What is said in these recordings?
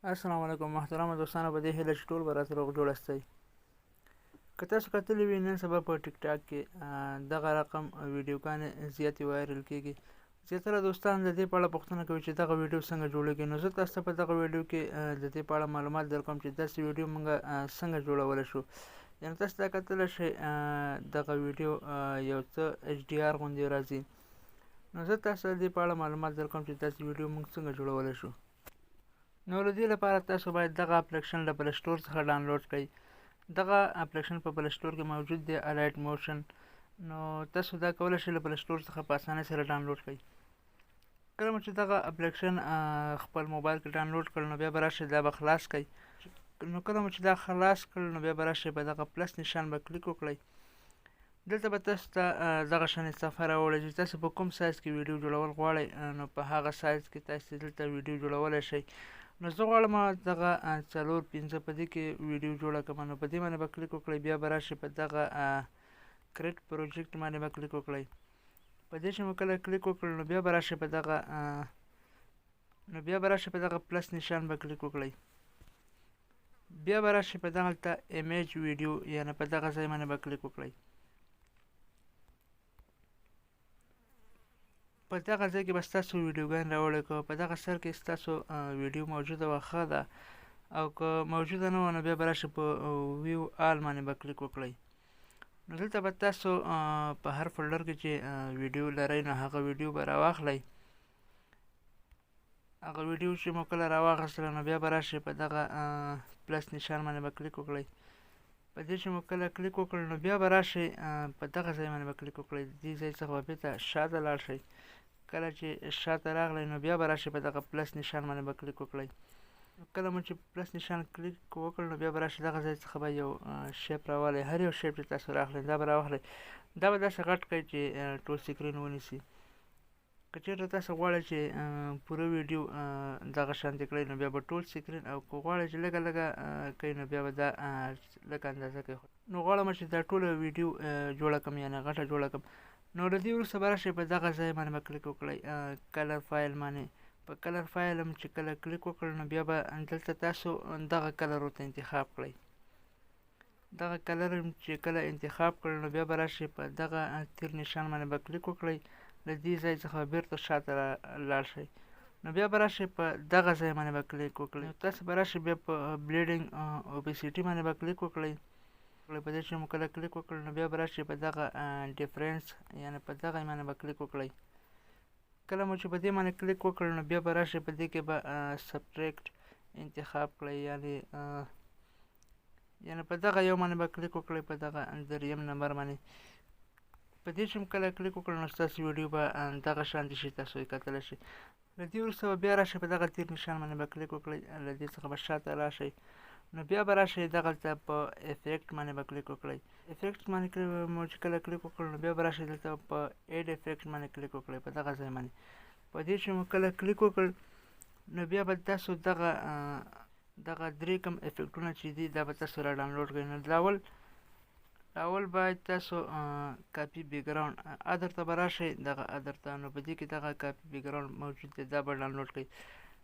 السلام علیکم محترمه دوستانو، په دې هیله چې ټول به راته روغ جوړ استئ. که تاسو کتلی وي نن سبا په ټیک ټاک کې دغه رقم ویډیوګانې زیاتې وایرل کېږي. زیاتره دوستان د دې په اړه پوښتنه کوي چې دغه ویډیو څنګه جوړېږي. نو زه تاسو ته په دغه ویډیو کې د دې په اړه معلومات درکوم چې داسې ویډیو موږ څنګه جوړولی شو. یعنې تاسو دا کتلی شئ دغه ویډیو یو څه HDR غوندې راځي. نو زه تاسو ته د دې په اړه معلومات درکوم چې داسې ویډیو موږ څنګه جوړولی شو. نو له دې لپاره تاسو باید دغه اپلیکیشن له پلی سټور څخه ډاونلوډ کړئ. دغه اپلیکیشن په پلی سټور کې موجود دی، الایټ موشن. نو تاسو دا کولی شئ له پلی سټور څخه په اسانۍ سره ډاونلوډ کړئ. کله مو چې دغه اپلیکیشن خپل موبایل کې ډاونلوډ کړل نو بیا به راشئ دا به خلاص کړئ. نو کله مو چې دا خلاص کړل نو بیا به راشئ په دغه پلس نشان به کلیک وکړئ. دلته به تاسو ته دغه شانې صفحه راوړئ چې تاسو په کوم سایز کې ویډیو جوړول غواړئ نو په هغه سایز کې تاسو دلته ویډیو جوړولی شئ. نو زه غواړم دغه 4-5 په دې کې ویډیو جوړه کړم. نو په دې باندې به کلیک وکړئ. بیا به راشئ په دغه کریټ پروجیکټ باندې به کلیک وکړئ. په دې چې مو کله کلیک وکړل نو بیا به راشئ په دغه پلس نشان به کلیک وکړئ. بیا به راشئ په دغلته ایمیج ویډیو یعنې په دغه ځای باندې به کلیک وکړئ. په دغه ځای کې به ستاسو ویډیوګانې راوړئ. که په دغه سر کې ستاسو ویډیو موجوده وه ښه ده، او که موجوده نه وه نو بیا به راشئ په ویو آل باندې به کلیک وکړئ. نو دلته به تاسو په هر فولډر کې چې ویډیو لرئ نو هغه ویډیو به راواخلئ. هغه ویډیو چې مو کله راواخیستله نو بیا به راشئ په دغه پلس نشان باندې به کلیک وکړئ. په دې چې مو کله کلیک وکړل نو بیا به راشئ په دغه ځای باندې به کلیک وکړئ. د دې ځای څخه به بېرته شاته لاړ شئ. کله چې شاته راغلی نو بیا به راشئ په دغه پلس نشان باندې به کلیک وکړئ. کله مو چې پلس نشان کلیک وکړ نو بیا به راشئ دغه ځای څخه به یو شیپ راوالی. هر یو شیپ چې تاسو راخلئ دا به راواخلئ. دا به داسې غټ کړئ چې ټول سکرین ونیسي. که چېرته تاسو غواړئ چې پوره ویډیو دغه شانتې کړئ نو بیا به ټول سکرین، او که غواړئ چې لږه لږه کوئ نو بیا به دا لږه اندازه کوئ. نو غواړم چې دا ټوله ویډیو جوړه کړم یعنې غټه جوړه کړم. نو له دې وروسته به راشئ په دغه ځای باندې به کلیک وکړئ، کلر فایل باندې. په کلر فایل هم چې کله کلیک وکړئ نو بیا به دلته تاسو دغه کلر ورته انتخاب کړئ. دغه کلر چې کله انتخاب کړئ نو بیا به راشئ په دغه تیر نشان باندې به کلیک وکړئ. له دې ځای څخه بیرته شاته لاړ شئ. نو بیا به راشئ په دغه ځای باندې به کلیک وکړئ. تاسو به راشئ بیا په بلیډینګ اوبیسیټي باندې به کلیک وکړئ. په دې چې مو کله کلیک وکړل نو بیا به راشئ په دغه ډیفرنس یعنې په دغه باندې به کلیک وکړئ. کله مو چې په دې باندې کلیک وکړل نو بیا به راشئ په دې کې به سبټریکټ انتخاب کړئ، یعنې په دغه یو باندې به کلیک وکړئ، په دغه دریم نمبر باندې. په دې چې مو کله کلیک وکړل نو ستاسو ویډیو به دغه شانتې شي، تاسو یې کتلی شئ. له دې وروسته به بیا راشئ په دغه تیر نشان باندې به کلیک وکړئ. له دې څخه به شاته راشئ. نو بیا به راشئ دغلته په افیکټ باندې به کلیک وکړئ. افیکټ باندې مو چې کله کلیک وکړل نو بیا به راشئ دلته په ایډ افیکټ باندې کلیک وکړئ، په دغه ځای باندې. په دې چې مو کله کلیک وکړ نو بیا به تاسو دغه درې کوم افیکټونه چې دي دا به تاسو را ډاونلوډ کړئ. نو اول باید تاسو کاپي بیکګراوند ادر ته به راشئ، دغه ادر ته. نو په دې کې دغه کاپي بیکګراوند موجود دی، دا به ډاونلوډ کړئ.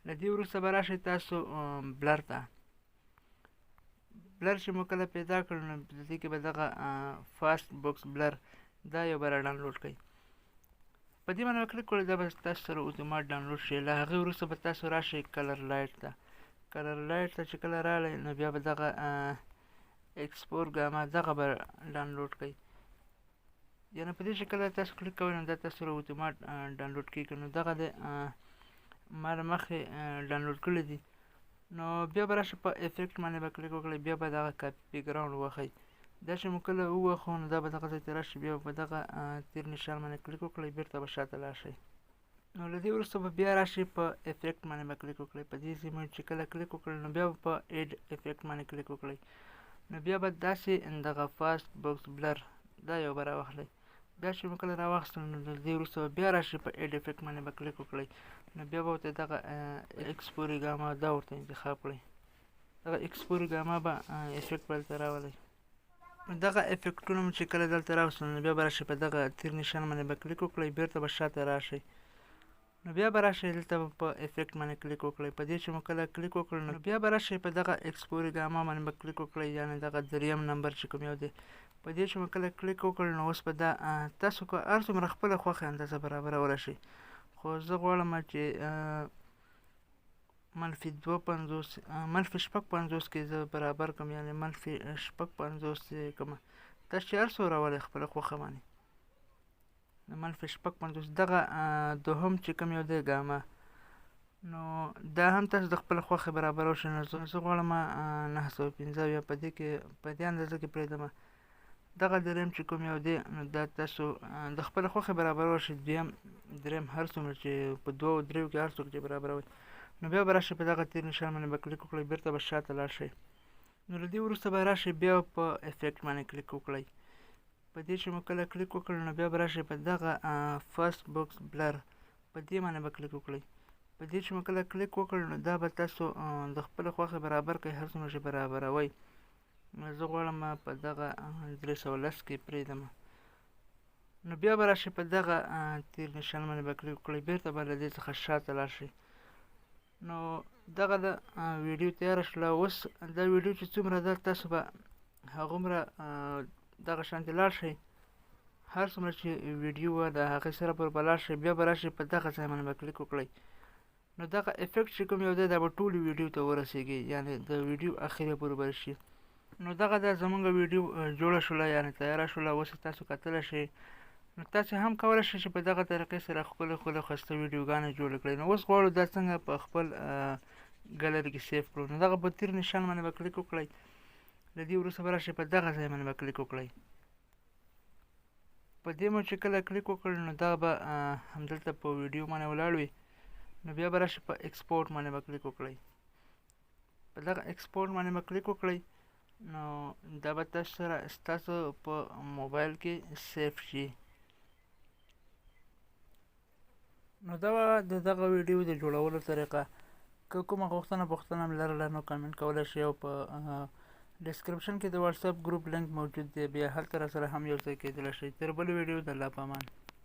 له دې وروسته به راشئ تاسو بلر ته. بلر چې مو کله پیدا کړل نو په دې کې به دغه فاست بوکس بلر دا یو به را ډاونلوډ کړئ. په دې باندې به کلیک کړئ، دا به تاسو سره اتومات ډاونلوډ شي. له هغې وروسته به تاسو راشئ کلر لایټ ته. کلر لایټ ته چې کله راغلی نو بیا به دغه ایکسپور ګاما دغه به ډاونلوډ کړئ. یعنې په دې چې کله تاسو کلیک کوئ نو دا تاسو سره اتومات ډاونلوډ کېږي. نو دغه دی ما له مخکې ډاونلوډ کړي دي. نو بیا به راشئ په افیکټ باندې به کلیک وکړئ. بیا به دغه کاپي بیکګراوند ووهئ. دا چې مو کله ووهو نو دا به دغه ځای ته راشئ. بیا به په دغه تیر نشان باندې کلیک وکړئ، بېرته به شاته لاړ شئ. نو له دې وروسته به بیا راشئ په افیکټ باندې به کلیک وکړئ. په دې ځای باندې چې کله کلیک وکړئ نو بیا به په ایډ افیکټ باندې کلیک وکړئ. نو بیا به داسې دغه فاست بوکس بلر دا یو به راواخلئ. دا چې مو کله راواخیستل نو له دې وروسته به بیا راشئ په ایډ افیکټ باندې به کلیک وکړئ. نو بیا به ورته دغه ایکسپوري ګاما دا ورته انتخاب کړئ. دغه ایکسپوري ګاما به افیکټ به دلته راولئ. دغه افیکټونه مو چې کله دلته راوستل نو بیا به راشئ په دغه تیر نشان باندې به کلیک وکړئ، بېرته به شاته راشئ. نو بیا به راشئ دلته به په افیکټ باندې کلیک وکړئ. په دې چې مو کله کلیک وکړ نو بیا به راشئ په دغه ایکسپوري ګاما باندې به کلیک وکړئ، یعنې دغه دریم نمبر چې کوم یو دی. په دې چې مو کله کلیک وکړ نو اوس به دا تاسو که هر څومره خپله خوښه اندازه برابرولی شئ، خو زه غواړم چې منفي 50 کې زه برابر کړم، یعنې منفي 50 چې کومه تاسو چې هر څو راولئ خپله خوښه باندې. د منفي 50 دغه دوهم چې کوم یو دی ګاما، نو دا هم تاسو د خپله خوښې برابرولی شئ. نو زه غواړم 915 یا په دې اندازه کې پرېږدمه. دغه دریم چې کوم یو دی نو دا تاسو د خپله خوښې برابرولی شئ، دریم هر څومره چې په 2 او 3 کې هر څوک چې برابروئ. نو بیا به راشئ په دغه تیر نشان باندې به کلیک وکړئ، بېرته به شاته لاړ شئ. نو له دې وروسته به راشئ بیا په افیکټ باندې کلیک وکړئ. په دې چې مو کله کلیک وکړ نو بیا به راشئ په دغه فرست بوکس بلر په دې باندې به کلیک وکړئ. په دې چې مو کله کلیک وکړ نو دا به تاسو د خپلې خوښې برابر کړئ، هر څومره چې برابروئ. زه غواړم په دغه 310 کې پرېږدمه. نو بیا به راشئ په دغه تیر نشان باندې به کلیک وکړئ، بېرته به له دې څخه شاته لاړ شئ. نو دغه د ویډیو تیاره شوله. اوس دا ویډیو چې څومره ده تاسو به هغومره دغه شانتې لاړ شئ، هر څومره چې ویډیو وه د هغې سره پورې به لاړ شئ. بیا به راشئ په دغه ځای باندې به کلیک وکړئ. نو دغه افیکټ چې کوم یو دی دا به ټولو ویډیو ته ورسېږي، یعنې د ویډیو اخرې پورې به شي. نو دغه دا زموږ ویډیو جوړه شوله، یعنې تیاره شوله. اوس تاسو کتلی شئ. نو تاسو هم کولی شئ چې په دغه طریقې سره ښکلې ښایسته ویډیوګانې جوړې کړئ. نو اوس غواړو دا څنګه په خپل ګلري کې سیف کړو. نو دغه په تیر نشان باندې به کلیک وکړئ. له دې وروسته به راشئ په دغه ځای باندې به کلیک وکړئ. په دې مو چې کله کلیک وکړ نو دغه به همدلته په ویډیو باندې ولاړ وي. نو بیا به راشئ په ایکسپورټ باندې به کلیک وکړئ. په دغه ایکسپورټ باندې به کلیک وکړئ نو دا به ستاسو په موبایل کې سیف شي. نو دا وه د دغه ویډیو د جوړولو طریقه. که کومه پوښتنه هم لرله نو کامنټ کولی شئ، او په ډسکرپشن کې د واتساپ ګروپ لینک موجود دی، بیا هلته راسره هم یو ځای کېدلی شئ. تر بلې ویډیو د الله په امان.